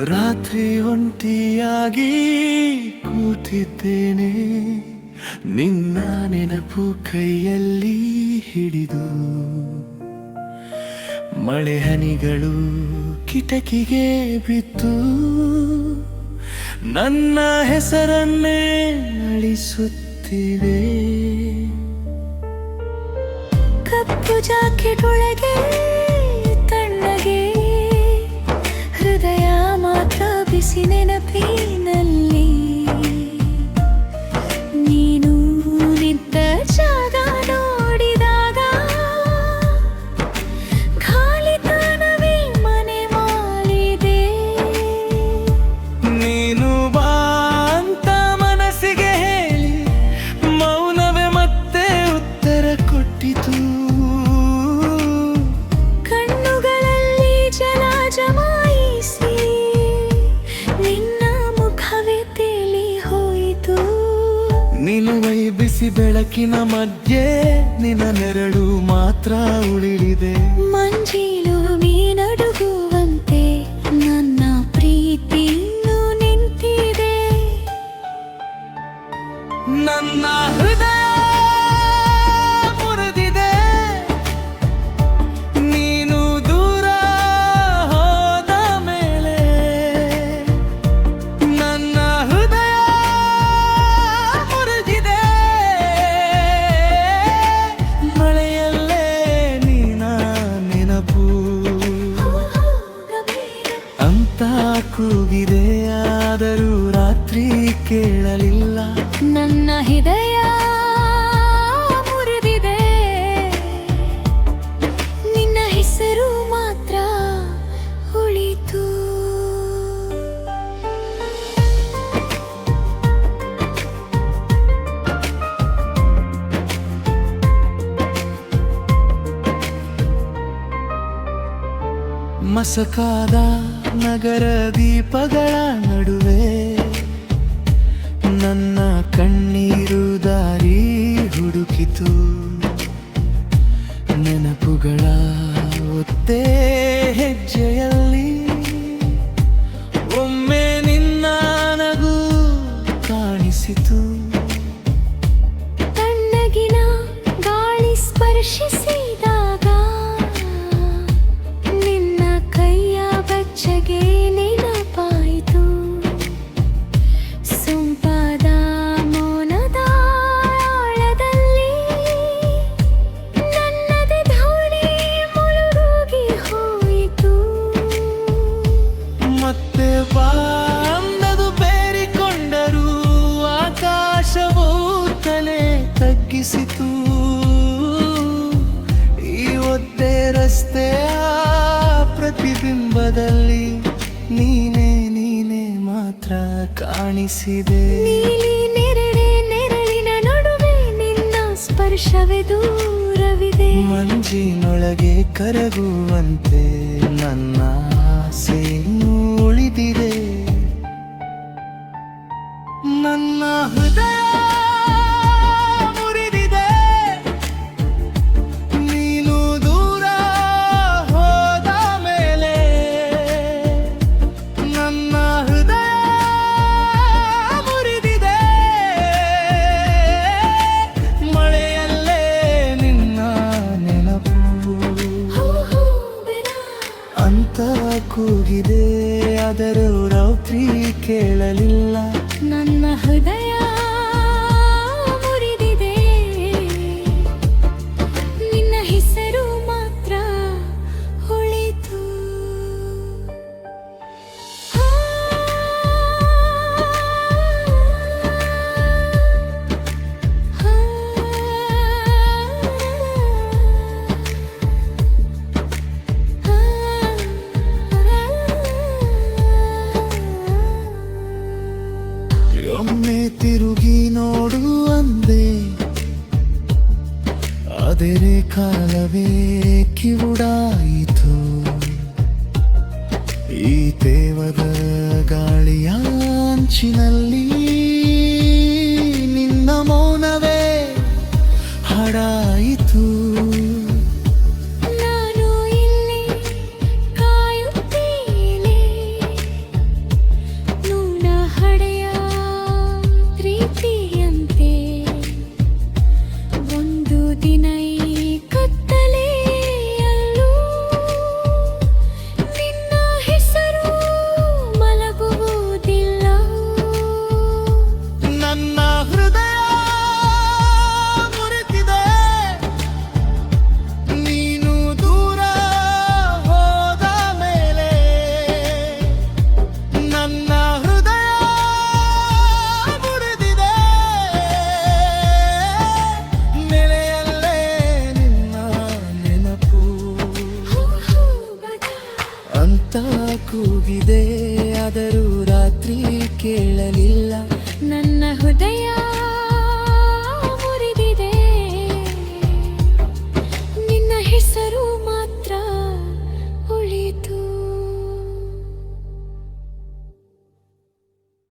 ರಾತ್ರಿ ಒಂಟಿಯಾಗಿ ಕೂತಿದ್ದೇನೆ, ನಿನ್ನ ನೆನಪು ಕೈಯಲ್ಲಿ ಹಿಡಿದು. ಮಳೆ ಹನಿಗಳು ಕಿಟಕಿಗೆ ಬಿತ್ತು, ನನ್ನ ಹೆಸರನ್ನೇ ಅಳಿಸುತ್ತಿವೆ. ಕಪ್ಪು ಜಾಕೆಟ್ ಒಳಗೆ ತಣ್ಣಗೆ ಹೃದಯ ಮಾತ್ರ ಬಿಸಿ ನೆನಪಿನಲ್ಲಿ. ನೀನು ನಿಂತ ಜಾಗ ನೋಡಿದಾಗ ಖಾಲಿತನವೇ ಮನೆ ಮಾಡಿದೆ. ನೀನು ಬಾ ಅಂತ ಮನಸ್ಸಿಗೆ ಹೇಳಿ ಮೌನವೇ ಮತ್ತೆ ಉತ್ತರ ಕೊಟ್ಟಿತು. ಕಣ್ಣುಗಳಲ್ಲಿ ಜಲ ಜಮಾಯಿಸಿ ನಿನ್ನ ಮುಖವೇ ತೇಲಿ ಹೋಯಿತು. ನಿಲುವೈ ಬಿಸಿ ಬೆಳಕಿನ ಮಧ್ಯೆ ನಿನ್ನ ನೆರಳು ಮಾತ್ರ ಉಳಿದಿದೆ. ಮಂಜಿಲು ಮೀನಡುಗುವಂತೆ ನನ್ನ ಪ್ರೀತಿ ಇನ್ನೂ ನಿಂತಿದೆ. ನನ್ನ ಹೃದಯ ಮುರಿದಿದೆ, ನೀನು ದೂರ ಹೋದ ಮೇಲೆ. ನನ್ನ ಹೃದಯ ಮುರಿದಿದೆ, ಮಳೆಯಲ್ಲೇ ನೀನ ನೆನಪು ಅಂತ ಕೂಗಿದೆ. ಆದರೂ ರಾತ್ರಿ ಕೇಳಲಿಲ್ಲ. ನನ್ನ ಹೃದಯ ಮುರಿದಿದೆ, ನಿನ್ನ ಹೆಸರು ಮಾತ್ರ ಉಳಿತು. ಮಸಕಾದ ನಗರ ದೀಪಗಳ ನಡುವೆ ನನ್ನ ಕಣ್ಣೀರು ದಾರಿ ಹುಡುಕಿತು. ನೆನಪುಗಳ ಒತ್ತೇ ಹೆಜ್ಜೆಯಲ್ಲಿ ಒಮ್ಮೆ ನಿನ್ನ ನಗು ಕಾಣಿಸಿತು. ತಣ್ಣಗಿನ ಗಾಳಿ ಸ್ಪರ್ಶಿಸಿದಾಗ ನಿನ್ನ ಕೈಯ ಬೆಚ್ಚಗೆ ನೆನಪಾಯಿತು. ಸೊಂಪಾದ ಮೌನದ ಆಳದಲ್ಲಿ ನನ್ನದೇ ಧ್ವನಿ ಮುಳುಗಿ ಹೋಯಿತು. ಮತ್ತೆ ಬಾಂದದು ಬೇರಿಕೊಂಡರೂ ಆಕಾಶವು ತಲೆ ತಗ್ಗಿಸಿತು. ಈ ಒದ್ದೆ ರಸ್ತೆಯ ಪ್ರತಿಬಿಂಬದಲ್ಲಿ ನೀನೇ ಮಾತ್ರ ಕಾಣಿಸಿದೆ. ನೀಲಿ ನೆರಳಿನ ನಡುವೆ ನಿನ್ನ ಸ್ಪರ್ಶವೇ ದೂರವಿದೆ. ಮಂಜಿನೊಳಗೆ ಕರಗುವಂತೆ ನನ್ನ ಆಸೆ ಇನ್ನೂ ಉಳಿದಿದೆ. ನನ್ನ ಹೃದಯ ಮುರಿದಿದೆ, ನೀನು ದೂರ ಹೋದ ಮೇಲೆ. ನನ್ನ ಹೃದಯ ಮುರಿದಿದೆ, ಮಳೆಯಲ್ಲೇ ನಿನ್ನ ನೆನಪು ಅಂತ ಕೂಗಿದೆ. ಆದರೂ ರಾತ್ರಿ ಕೇಳಲಿಲ್ಲ. ನನ್ನ ಹೃದಯ ಮುರಿದಿದೆ, ನಿನ್ನ ಹೆಸರು ಮಾತ್ರ ಉಳಿತು. ಒಮ್ಮೆ ತಿರುಗಿ ನೋಡು ಅಂದೆ, ಆದರೆ ಕಾಲವೇ ಕಿವುಡಾಯಿತು. ಈ ತೇವದ ಗಾಳಿಯ ಅಂಚಿನಲ್ಲಿ